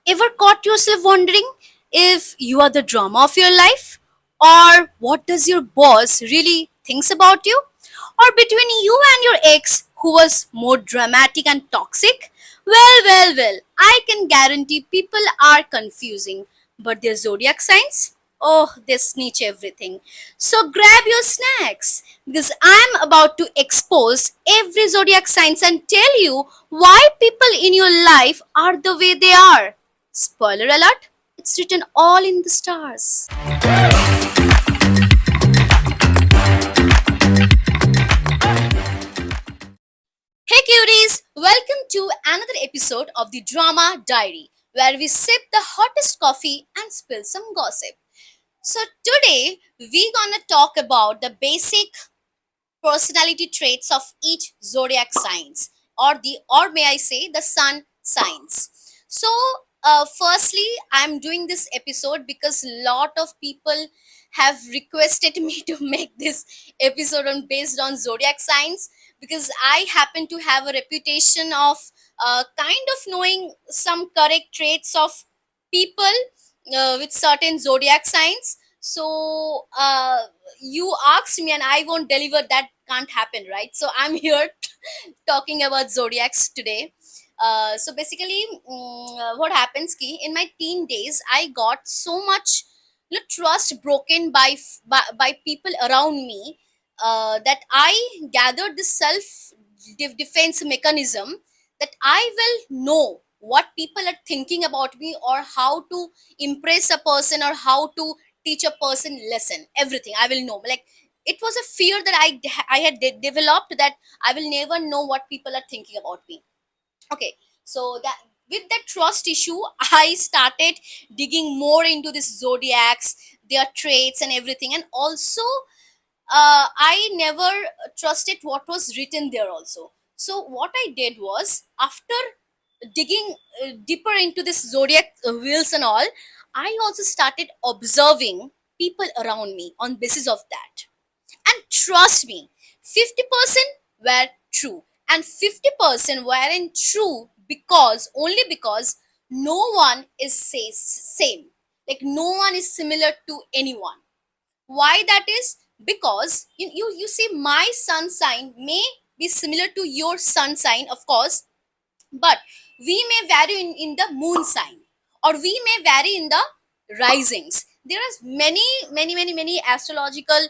Ever caught yourself wondering if you are the drama of your life? Or what does your boss really thinks about you? Or between you and your ex who was more dramatic and toxic? Well, I can guarantee people are confusing, but their zodiac signs? Oh, they snitch everything. So grab your snacks because I'm about to expose every zodiac signs and tell you why people in your life are the way they are. Spoiler alert, it's written all in the stars. Hey cuties, welcome to another episode of the Drama Diary where we sip the hottest coffee and spill some gossip. So today we're gonna talk about the basic personality traits of each zodiac signs or may I say the sun signs. So firstly, I'm doing this episode because lot of people have requested me to make this episode on based on zodiac signs because I happen to have a reputation of kind of knowing some correct traits of people with certain zodiac signs. So you asked me and I won't deliver, that can't happen, right? So I'm here talking about zodiacs today. So basically, what happens ki in my teen days I got so much trust broken by people around me, that I gathered this self defense mechanism that I will know what people are thinking about me or how to impress a person or how to teach a person lesson. Everything I will know, like it was a fear that I had developed, that I will never know what people are thinking about me. Okay, so that with that trust issue I started digging more into this zodiacs, their traits and everything. And also I never trusted what was written there also. So what I did was, after digging deeper into this zodiac wheels and all, I also started observing people around me on basis of that. And trust me, 50% were true and 50% weren't true, because only because no one is same. Like no one is similar to anyone. Why that is? Because you see, my sun sign may be similar to your sun sign, of course, but we may vary in the moon sign, or we may vary in the risings. There are many astrological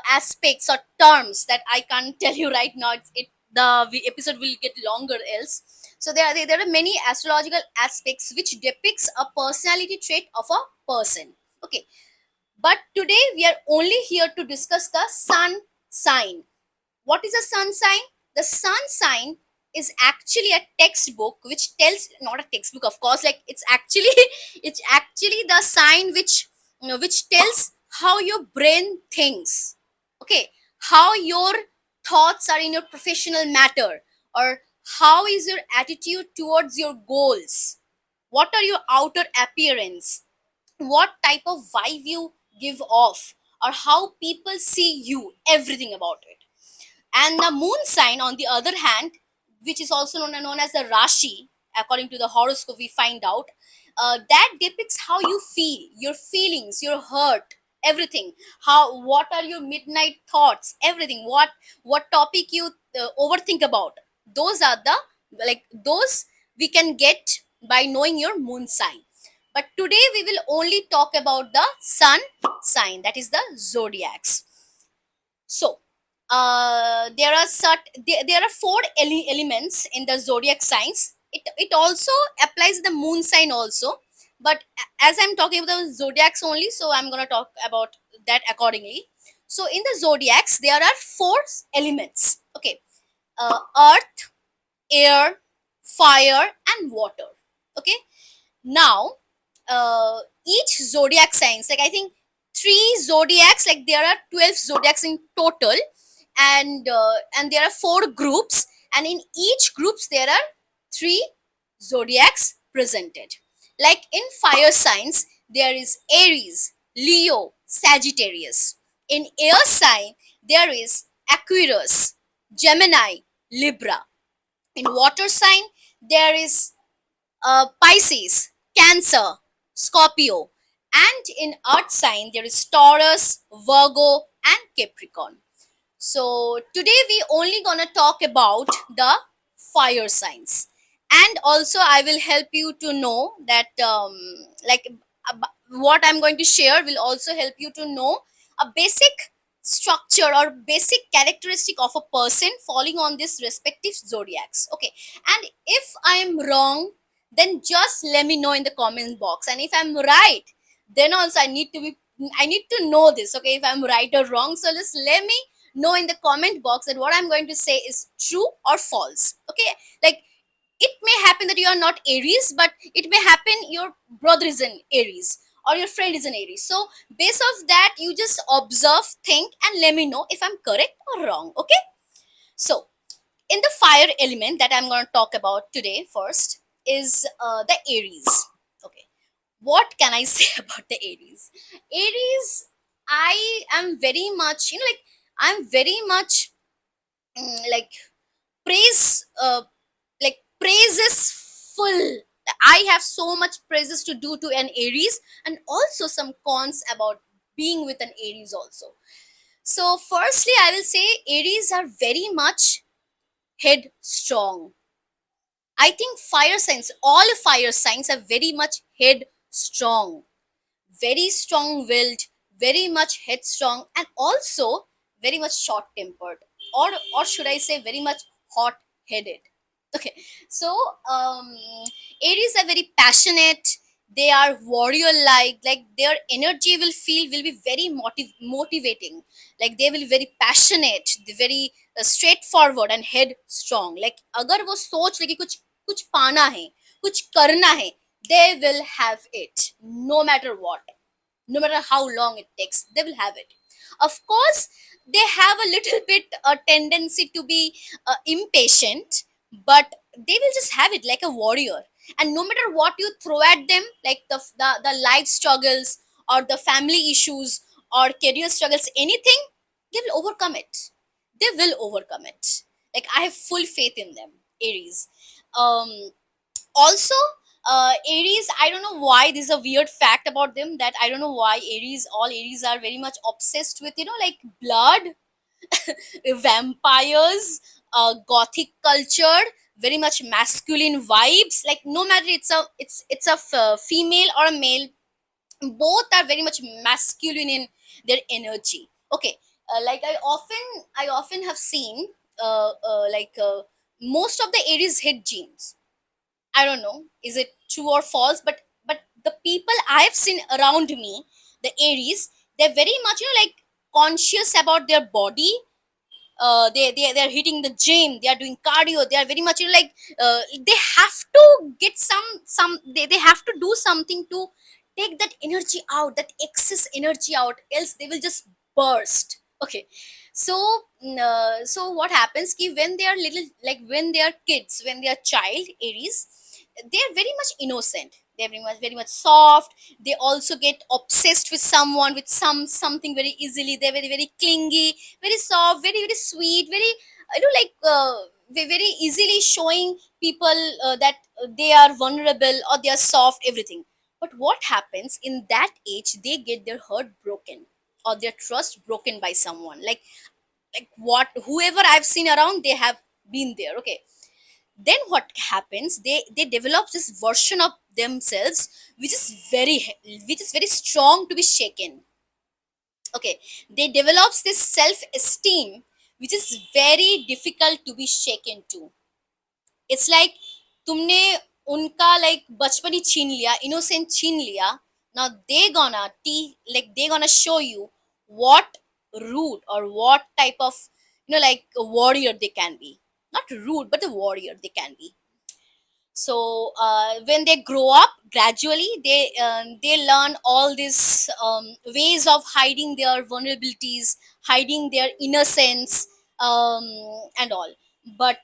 aspects or terms that I can't tell you right now. The episode will get longer else. So there are many astrological aspects which depicts a personality trait of a person. Okay, but today we are only here to discuss the sun sign. What is a sun sign? The sun sign is actually a textbook which tells, not a textbook of course, like it's actually it's actually the sign which which tells how your brain thinks. Okay, how your thoughts are in your professional matter, or how is your attitude towards your goals, what are your outer appearance, what type of vibe you give off, or how people see you, everything about it. And the moon sign, on the other hand, which is also known as the Rashi, according to the horoscope, we find out that depicts how you feel, your feelings, your hurt, everything. How, what are your midnight thoughts, everything. What topic you overthink about. Those are the, like those we can get by knowing your moon sign. But today we will only talk about the sun sign, that is the zodiacs. So, there are four elements in the zodiac signs. It also applies the moon sign also, but as I'm talking about the zodiacs only, so I'm gonna talk about that accordingly. So, in the zodiacs, there are four elements. Okay, earth, air, fire, and water. Okay, now each zodiac signs, like I think three zodiacs, like there are 12 zodiacs in total, and there are four groups, and in each groups there are three zodiacs presented. Like in fire signs there is Aries, Leo, Sagittarius. In air sign there is Aquarius, Gemini, Libra. In water sign there is Pisces, Cancer, Scorpio. And in earth sign, there is Taurus, Virgo, and Capricorn. So today we only gonna talk about the fire signs, and also I will help you to know that like what I'm going to share will also help you to know a basic structure or basic characteristic of a person falling on this respective zodiacs. Okay, and if I am wrong, then just let me know in the comment box, and if I'm right, then also I need to know this. Okay, if I'm right or wrong, so just let me know in the comment box that what I'm going to say is true or false. Okay, like it may happen that you are not Aries, but it may happen your brother is an Aries or your friend is an Aries. So based off that, you just observe, think, and let me know if I'm correct or wrong. Okay, so in the fire element that I'm going to talk about today first is the Aries. Okay, what can I say about the Aries? Aries, I am very much, like I'm very much like praise, like praises full. I have so much praises to do to an Aries, and also some cons about being with an Aries also. So, firstly, I will say Aries are very much headstrong. I think fire signs, all fire signs are very much headstrong, very strong willed, very much headstrong, and also very much short tempered, or should I say, very much hot headed. Okay, so Aries are very passionate. They are warrior like their energy will be very motivating. Like they will be very passionate, very straightforward and headstrong. Like अगर वो सोच ले कि कुछ कुछ पाना है, कुछ करना है, they will have it no matter what, no matter how long it takes, they will have it. Of course, they have a little bit a tendency to be impatient, but they will just have it like a warrior. And no matter what you throw at them, like the life struggles or the family issues or career struggles, anything, they will overcome it. They will overcome it. Like I have full faith in them, Aries. Um, Also, Aries, I don't know why, this is a weird fact about them, that I don't know why all Aries are very much obsessed with, like blood, vampires, gothic culture, very much masculine vibes. Like no matter it's a female or a male, both are very much masculine in their energy. Okay, like I often have seen most of the Aries hit genes. I don't know, is it true or false? But the people I've seen around me, the Aries, they're very much, like conscious about their body. They're hitting the gym. They are doing cardio. They are very much, like they have to get they have to do something to take that energy out, that excess energy out, else they will just burst. Okay, so so what happens ki when they are little, like when they are kids, when they are child Aries, they are very much innocent, they're very much soft. They also get obsessed with someone, with something very easily. They're very clingy, very soft, very sweet, very like very easily showing people that they are vulnerable or they are soft, everything. But what happens in that age, they get their heart broken or their trust broken by someone, like what whoever I've seen around, they have been there. Okay, then what happens, they develop this version of themselves which is very strong to be shaken. Okay, they develops this self esteem which is very difficult to be shaken to. It's like तुमने उनका like बचपन ही छीन लिया, innocent छीन लिया. Now they gonna show you what rude or what type of, like a warrior they can be. Not rude, but a warrior they can be. So when they grow up, gradually they learn all these ways of hiding their vulnerabilities, hiding their innocence, um, and all. But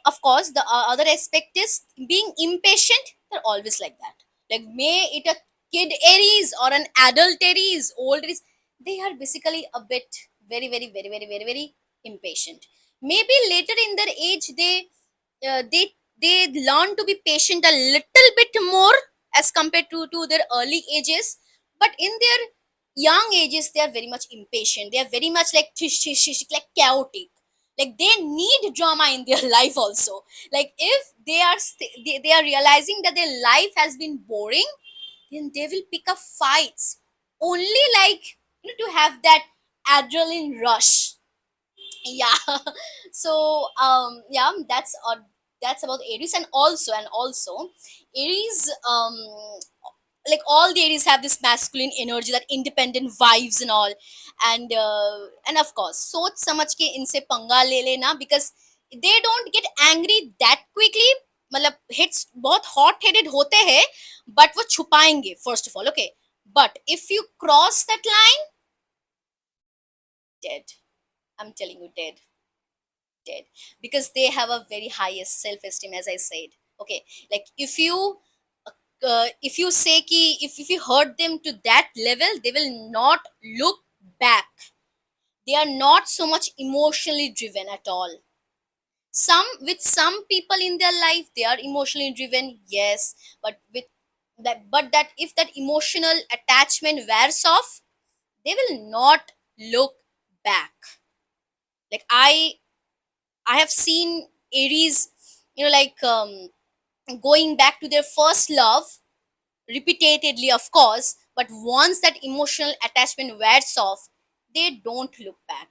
of course, the other aspect is being impatient. They're always like that. Like may it a kid Aries or an adult Aries, old Aries, they are basically a bit very impatient. Maybe later in their age, they learn to be patient a little bit more. as compared to their early ages. But in their young ages, they are very much impatient. They are very much like like chaotic. Like they need drama in their life also. Like if they are realizing that their life has been boring, then they will pick up fights only, like, to have that adrenaline rush. Yeah. So yeah, that's about Aries. And also Aries, like all the Aries have this masculine energy, that independent vibes and all. And of course सोच समझ के इनसे पंगा ले लेना, because they don't get angry that quickly. मतलब हिट्स बहुत हॉट हेडेड होते हैं, बट वो छुपाएंगे first of all. Okay, but if you cross that line, dead. I'm telling you, dead. Because they have a very highest self-esteem, as I said. Okay, like if you say ki, if you hurt them to that level, they will not look back. They are not so much emotionally driven at all. Some people in their life, they are emotionally driven, yes, but with that if that emotional attachment wears off, they will not look back. Like I have seen Aries, like going back to their first love repeatedly, of course, but once that emotional attachment wears off, they don't look back.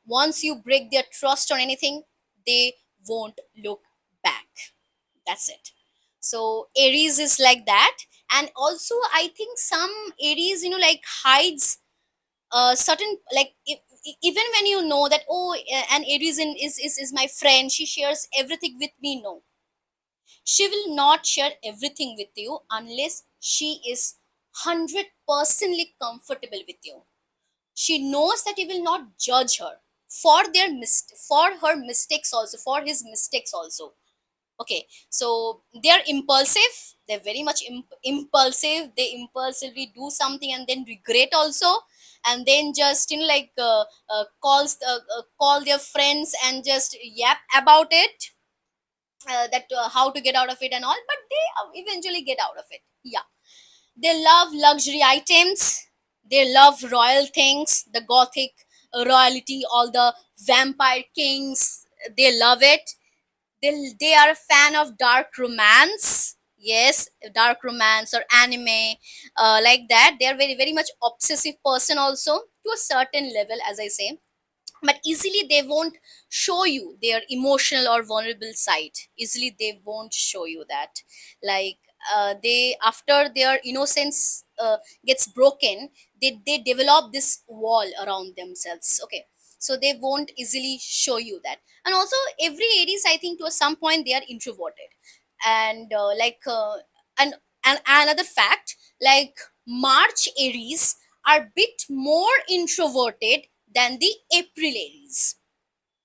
Once you break their trust or anything, they won't look back. That's it. So Aries is like that. And also I think some Aries, like hides certain, like even when you know that, oh, an Aries is my friend, she shares everything with me. No, she will not share everything with you unless she is 100% comfortable with you. She knows that you will not judge her for for her mistakes also, for his mistakes also. Okay, so they're impulsive. They're very much impulsive. They impulsively do something and then regret also, and then just like call their friends and just yap about it, that how to get out of it and all, but they eventually get out of it. Yeah, they love luxury items. They love royal things, the gothic royalty, all the vampire kings. They love it. They are a fan of dark romance. Yes, dark romance or anime, like that. They are very very much obsessive person also, to a certain level, as I say. But easily they won't show you their emotional or vulnerable side. Easily they won't show you that. Like they, after their innocence gets broken, they develop this wall around themselves. Okay, so they won't easily show you that. And also every Aries, I think, to some point they are introverted. And and another fact, like March Aries are bit more introverted than the April Aries.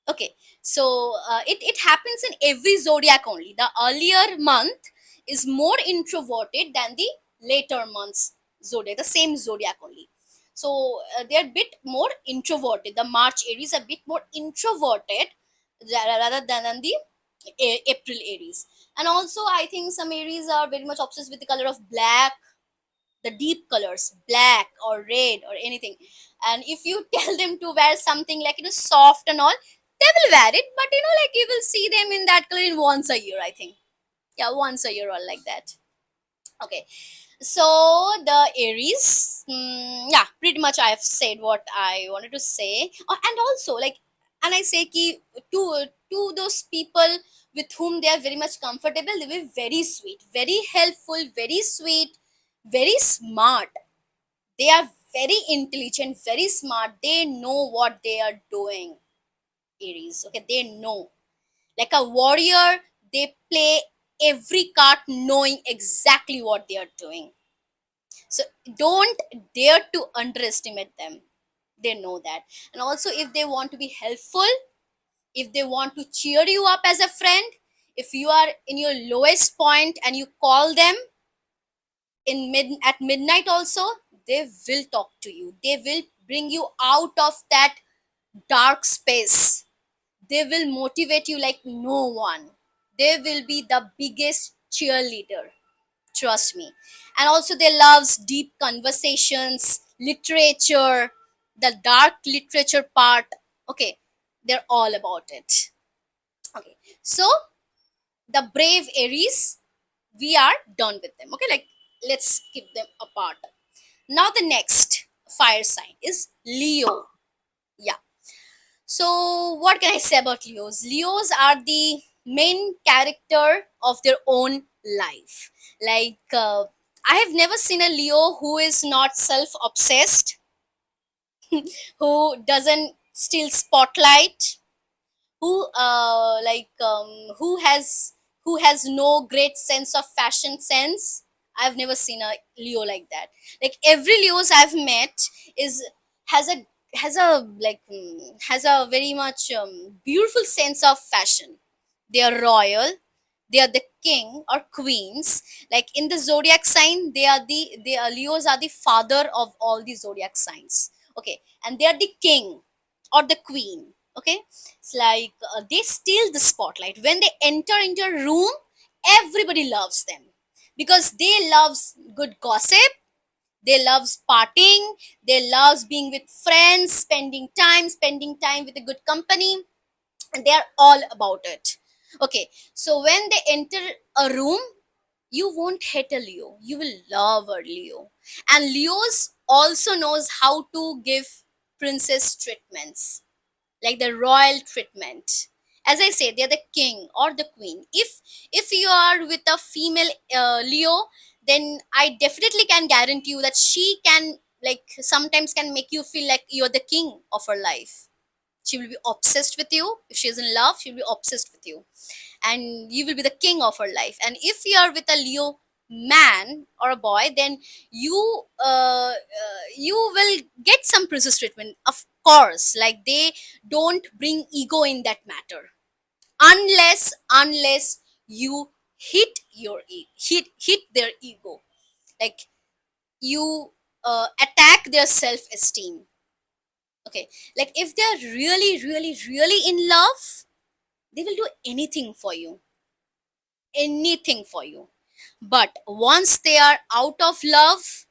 Okay, so it happens in every zodiac only. The earlier month is more introverted than the later months zodiac, the same zodiac only. So they're a bit more introverted. The March Aries are a bit more introverted rather than the April Aries. And also, I think some Aries are very much obsessed with the color of black, the deep colors, black or red or anything. And if you tell them to wear something like, soft and all, they will wear it. But like you will see them in that color in once a year, I think. Yeah, once a year or like that. Okay, so the Aries, yeah, pretty much I have said what I wanted to say. And also, like, and I say ki, to those people with whom they are very much comfortable, they will be very sweet, very helpful, very sweet, very smart. They are very intelligent, very smart. They know what they are doing. Aries, okay, they know. Like a warrior, they play every card knowing exactly what they are doing. So don't dare to underestimate them. They know that. And also, if they want to be helpful, if they want to cheer you up as a friend, if you are in your lowest point and you call them at midnight also, they will talk to you. They will bring you out of that dark space. They will motivate you like no one. They will be the biggest cheerleader. trust me. And also they loves deep conversations, literature, the dark literature part. Okay, they're all about it. Okay, so the brave Aries, we are done with them. Okay, like let's keep them apart. Now the next fire sign is Leo. Yeah. So what can I say about Leos? Leos are the main character of their own life. Like I have never seen a Leo who is not self-obsessed, who doesn't steal spotlight, who who has no great sense of fashion sense. I've never seen a Leo like that. Like every Leos I've met is has a has a very much beautiful sense of fashion. They are royal, they are the king or queens. Like in the zodiac sign, they are Leos are the father of all the zodiac signs. Okay, and they are the king or the queen. Okay, it's like they steal the spotlight when they enter into a room. Everybody loves them because they loves good gossip, they loves partying, they loves being with friends, spending time with a good company, and they are all about it. Okay, so when they enter a room, you won't hate a Leo, you will love a Leo. And Leos also knows how to give princess treatments, like the royal treatment. As I say, they're the king or the queen. If you are with a female Leo, then I definitely can guarantee you that she can, like, sometimes can make you feel like you're the king of her life. She will be obsessed with you. If she is in love, she'll be obsessed with you, and you will be the king of her life. And if you are with a Leo man or a boy, then you will get some princess treatment, of course. Like they don't bring ego in that matter, unless you hit their ego, like you attack their self esteem. Okay, like if they're really in love, they will do anything for you. But once they are out of love,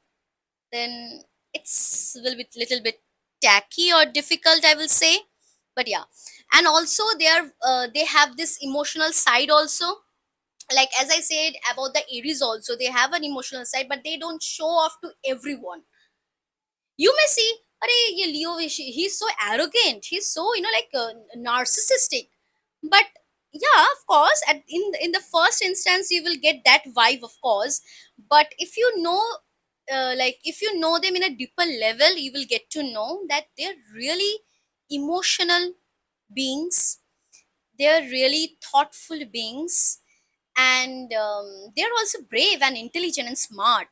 then it's will be little bit tacky or difficult, I will say. But yeah, and also they have this emotional side also. Like as I said about the Aries, also they have an emotional side, but they don't show off to everyone. You may see, "Arey, ye Leo, he's so arrogant. He's so, like narcissistic." But yeah, of course, in the first instance, you will get that vibe, of course. But if you know, if you know them in a deeper level, you will get to know that they're really emotional beings. They're really thoughtful beings, and they're also brave and intelligent and smart.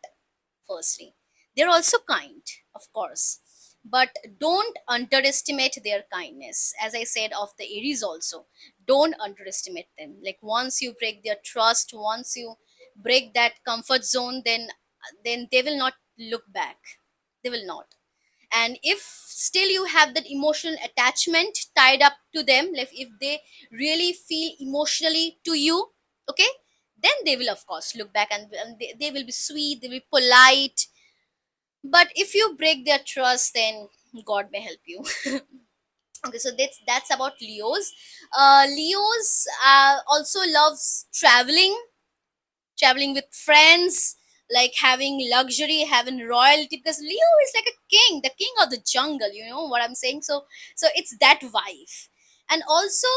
Firstly, they're also kind, of course, but don't underestimate their kindness. As I said of the Aries also, don't underestimate them. Like once you break their trust, once you break that comfort zone, then they will not look back. They will not. And if still you have that emotional attachment tied up to them, like if they really feel emotionally to you, okay, then they will of course look back, and they will be sweet, they will be polite. But if you break their trust, then God may help you. Okay, so that's about Leos. Leos also loves traveling with friends, like having luxury, having royalty, because Leo is like a king, the king of the jungle, you know what I'm saying. So it's that vibe. And also,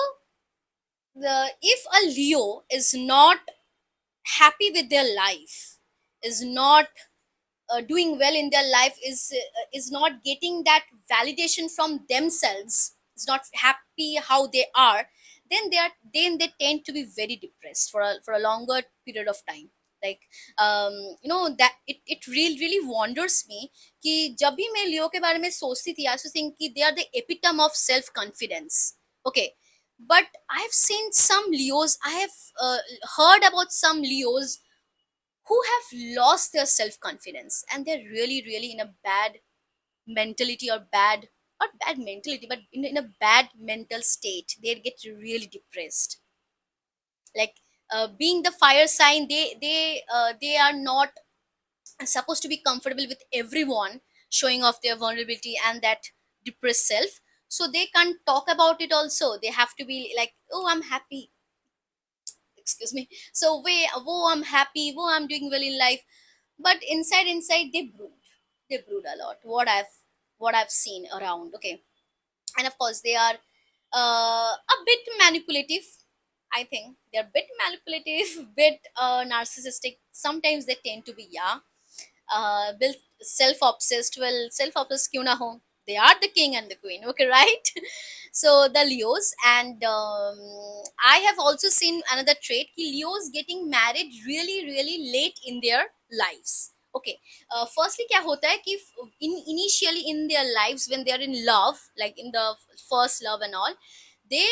the if a Leo is not happy with their life, is not doing well in their life, is not getting that validation from themselves, is not happy how they are, then they tend to be very depressed for a longer period of time. Like that it really wonders me कि जब भी मैं लियो के बारे में सोचती थी, I used to think कि they are the epitome of self confidence. Okay, but I've seen some Leos, I have heard about some Leos who have lost their self confidence, and they're really in a bad mentality, or bad, not bad mentality, but in a bad mental state. They get really depressed. Like being the fire sign, they are not supposed to be comfortable with everyone showing off their vulnerability and that depressed self. So they can't talk about it also. They have to be like, oh, I'm happy, excuse me. So we, oh, I'm happy, oh, I'm doing well in life. But inside they brood a lot. What I've seen around. Okay. And of course they are a bit manipulative. I think they're a bit manipulative, bit narcissistic. Sometimes they tend to be, yeah, built self-obsessed. Well, self-obsessed क्यों ना हो, they are the king and the queen, okay, right? So the Leos. And I have also seen another trait ki Leos getting married really really late in their lives. Okay. Firstly क्या होता है कि initially in their lives, when they are in love, like in the first love and all, they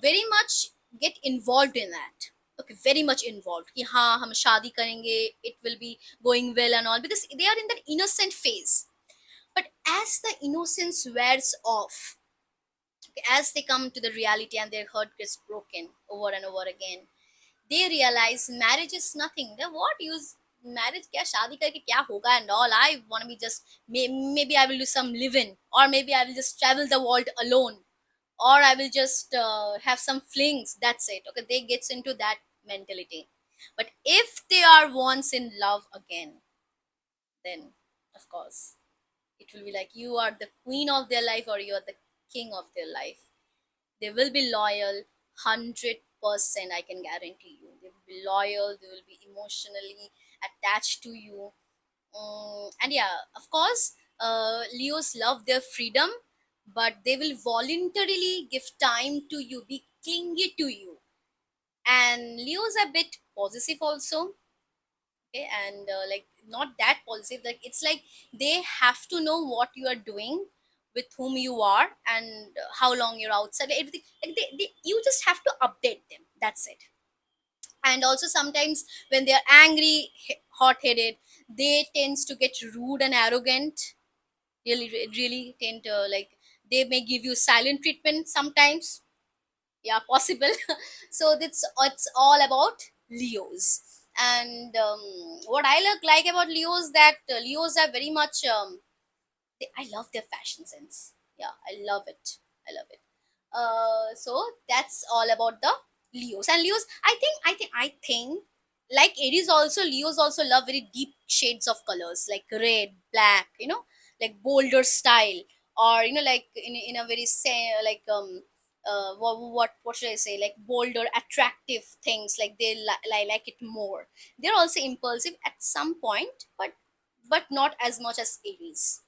very much get involved in that. Okay, very much involved कि हाँ हम शादी करेंगे, it will be going well and all, because they are in that innocent phase. But as the innocence wears off, as they come to the reality and their heart gets broken over and over again, they realize marriage is nothing. Then what use marriage? क्या शादी करके क्या होगा and all? I want to be just maybe I will do some living, or maybe I will just travel the world alone, or I will just have some flings. That's it. Okay, they gets into that mentality. But if they are once in love again, then of course it will be like you are the queen of their life or you are the king of their life. They will be loyal, 100%. I can guarantee you. They will be loyal. They will be emotionally attached to you. And yeah, of course, Leos love their freedom, but they will voluntarily give time to you, be clingy to you. And Leos are a bit possessive also. Okay, and like not that possessive. Like it's like they have to know what you are doing, with whom you are, and how long you're outside. Everything like you just have to update them. That's it. And also sometimes when they're angry, hot-headed, they tends to get rude and arrogant. Really tend to like, they may give you silent treatment sometimes. Yeah, possible. So it's all about Leos. And what I like about Leos, that Leos are very much I love their fashion sense. Yeah, I love it. I love it. So that's all about the Leos. And Leos, I think like Aries also, Leos also love very deep shades of colors like red, black, like bolder style, or like in a very say like what should I say, like bolder, attractive things, like they like it more. They're also impulsive at some point, but not as much as Aries.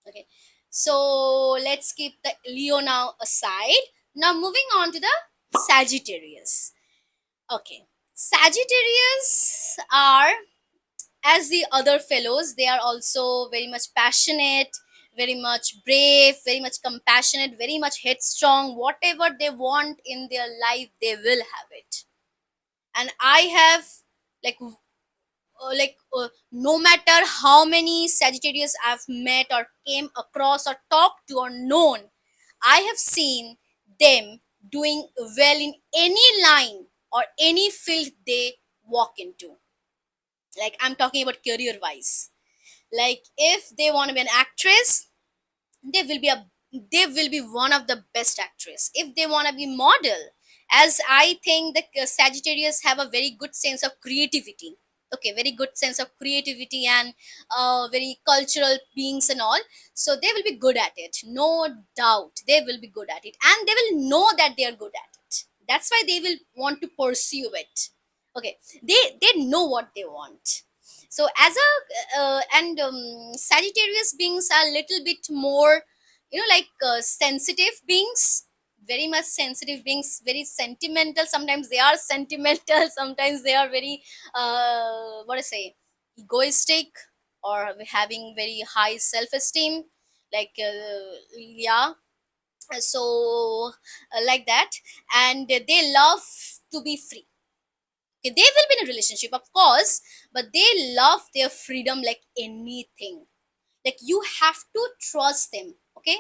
Okay, so let's keep the Leo now aside. Now moving on to the Sagittarius. Okay, Sagittarius are, as the other fellows, they are also very much passionate, very much brave, very much compassionate, very much headstrong. Whatever they want in their life, they will have it. And I have like no matter how many Sagittarius I've met or came across or talked to or known, I have seen them doing well in any line or any field they walk into. Like I'm talking about career wise. Like if they want to be an actress, they will be a they will be one of the best actress. If they want to be model, as I think the Sagittarius have a very good sense of creativity. Okay, very good sense of creativity and very cultural beings and all. So they will be good at it, no doubt. They will be good at it, and they will know that they are good at it. That's why they will want to pursue it. Okay, they know what they want. So as a and Sagittarius beings are a little bit more, like sensitive beings, very much sensitive beings, very sentimental. Sometimes they are sentimental, sometimes they are very what I say, egoistic, or having very high self-esteem, like yeah. So like that. And they love to be free. Okay, they will be in a relationship, of course, but they love their freedom like anything. Like you have to trust them. Okay,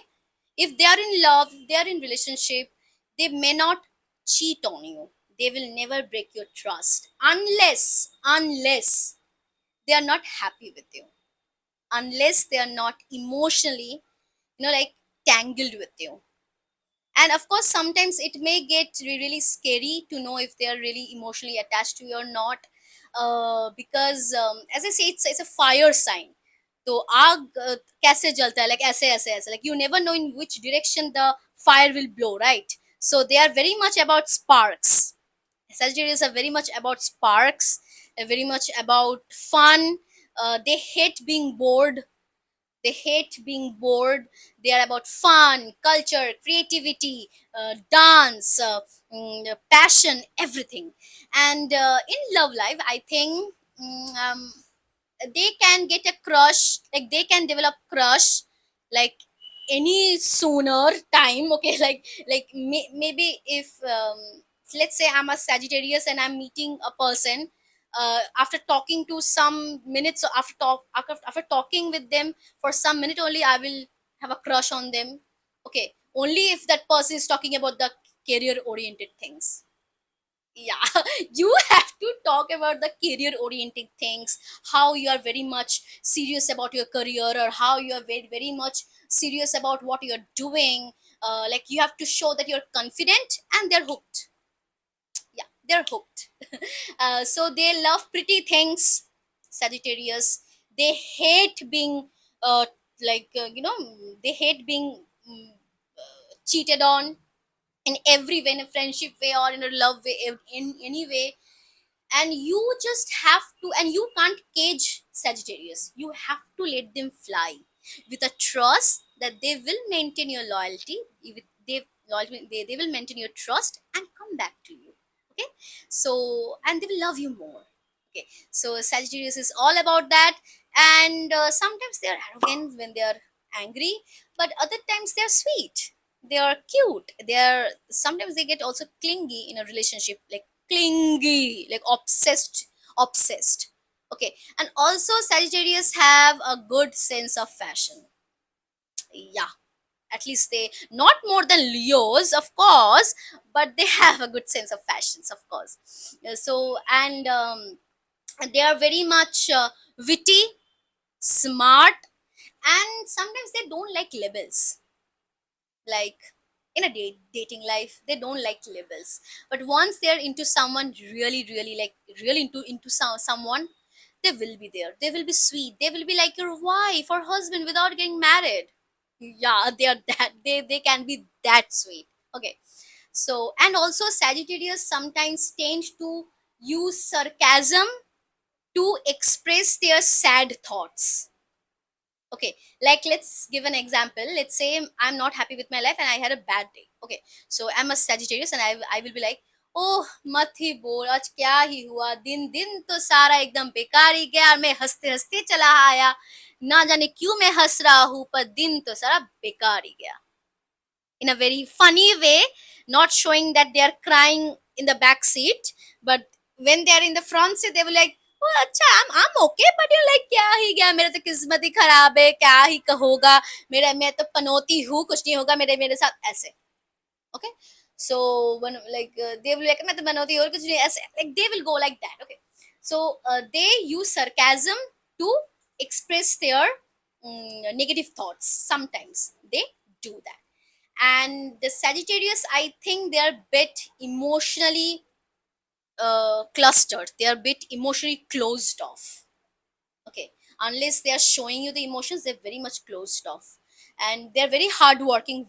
if they are in love, if they are in relationship, they may not cheat on you. They will never break your trust unless they are not happy with you, unless they are not emotionally, like tangled with you. And of course, sometimes it may get really scary to know if they are really emotionally attached to you or not, because as I say, it's a fire sign. तो आग कैसे जलता है, like ऐसे like you never know in which direction the fire will blow, right? So they are very much about sparks. Sagittarius are very much about sparks, very much about fun. They hate being bored. They hate being bored. They are about fun, culture, creativity, dance, passion, everything. And in love life, I think they can get a crush, like they can develop crush like any sooner time. Okay, maybe if let's say I'm a Sagittarius and I'm meeting a person, after talking to some minutes, or after talking with them for some minute only, I will have a crush on them. Okay, only if that person is talking about the career oriented things. Yeah, you have to talk about the career oriented things, how you are very much serious about your career, or how you are very much serious about what you're doing. Like you have to show that you're confident, and they're hooked. Yeah, they're hooked. So they love pretty things, Sagittarius. They hate being they hate being cheated on in every way, in a friendship way or in a love way, in any way. And you just have to, and you can't cage Sagittarius. You have to let them fly with a trust that they will maintain your loyalty. If they will maintain your trust and come back to you. Okay, so, and they will love you more. Okay, so Sagittarius is all about that. And sometimes they are arrogant when they are angry, but other times they are sweet, they are cute, they are, sometimes they get also clingy in a relationship, like clingy, like obsessed. Okay, and also Sagittarius have a good sense of fashion. Yeah, at least they, not more than Leos, of course, but they have a good sense of fashions, of course. So, and they are very much witty, smart, and sometimes they don't like labels. Like in a dating life, they don't like labels, but once they're into someone, really like really into someone, they will be there, they will be sweet, they will be like your wife or husband without getting married. Yeah, they are that, they can be that sweet. Okay, so, and also Sagittarius sometimes tend to use sarcasm to express their sad thoughts. Okay, like let's give an example. Let's say I'm not happy with my life and I had a bad day. Okay, so I'm a Sagittarius and I will be like, ओह मत ही बोल, आज क्या ही हुआ, दिन दिन तो सारा एकदम बेकार ही गया और मैं हंसते हंसते चला आया, ना जाने क्यों मैं हंस रहा हूँ, पर दिन तो सारा बेकार ही गया. In a very funny way, not showing that they are crying in the back seat, but when they are in the front seat, they will like, oh, अच्छा, I'm okay, but you're like, क्या ही गया, मेरा तो किस्मत ही खराब है, क्या ही होगा, मेरा, मैं तो पनौती हूँ, कुछ नहीं होगा मेरे मेरे साथ ऐसे. Okay, so when like they will like, मैं तो पनौती हूँ और कुछ नहीं ऐसे, like they will go like that. Okay, so they use sarcasm to express their negative thoughts. Sometimes they do that. And the Sagittarius, I think they are a bit emotionally clustered, they are a bit emotionally closed off. Okay, unless they are showing you the emotions, they're very much closed off, and they're very hardworking.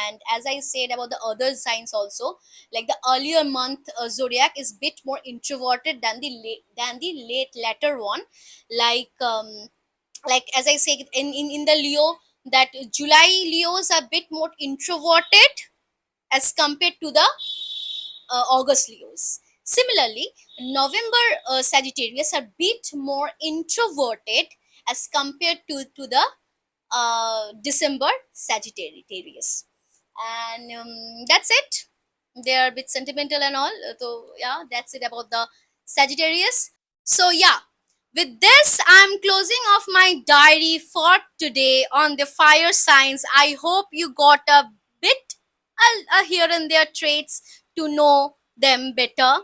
And as I said about the other signs also, like the earlier month zodiac is bit more introverted than the late latter one. like um like as I say, in the Leo, that July Leos are a bit more introverted as compared to the August Leos. Similarly, November Sagittarius are a bit more introverted as compared to the December Sagittarius. And that's it. They are a bit sentimental and all. So yeah, that's it about the Sagittarius. So yeah, with this, I'm closing off my diary for today on the fire signs. I hope you got a bit here and there traits to know them better.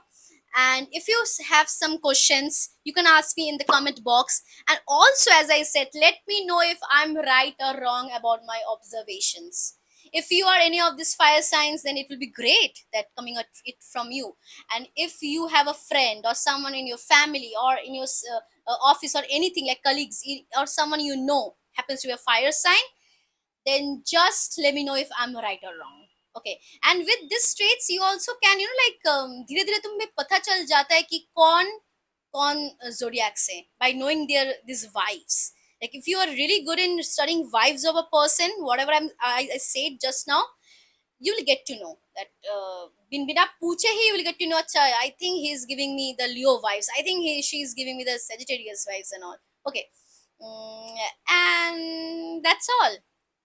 And if you have some questions, you can ask me in the comment box. And also, as I said, let me know if I'm right or wrong about my observations. If you are any of these fire signs, then it will be great that coming at it from you. And if you have a friend or someone in your family or in your office or anything like colleagues or someone you know happens to be a fire sign, then just let me know if I'm right or wrong. Okay. And with this traits you also can, like धीरे धीरे तुम्हें पता चल जाता है कि कौन zodiac से, by knowing their these vibes. Like if you are really good in studying vibes of a person, whatever I said just now, you will get to know that bin bina पूछे ही you will get to know, अच्छा, I think he is giving me the Leo vibes, I think she is giving me the Sagittarius vibes and all. Okay. And that's all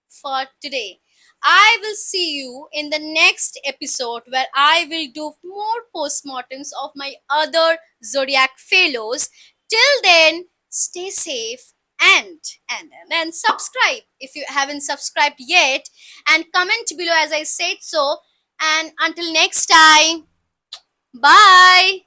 for today. I will see you in the next episode where I will do more postmortems of my other zodiac fellows. Till then, stay safe and subscribe if you haven't subscribed yet, and comment below as I said so. And until next time, bye.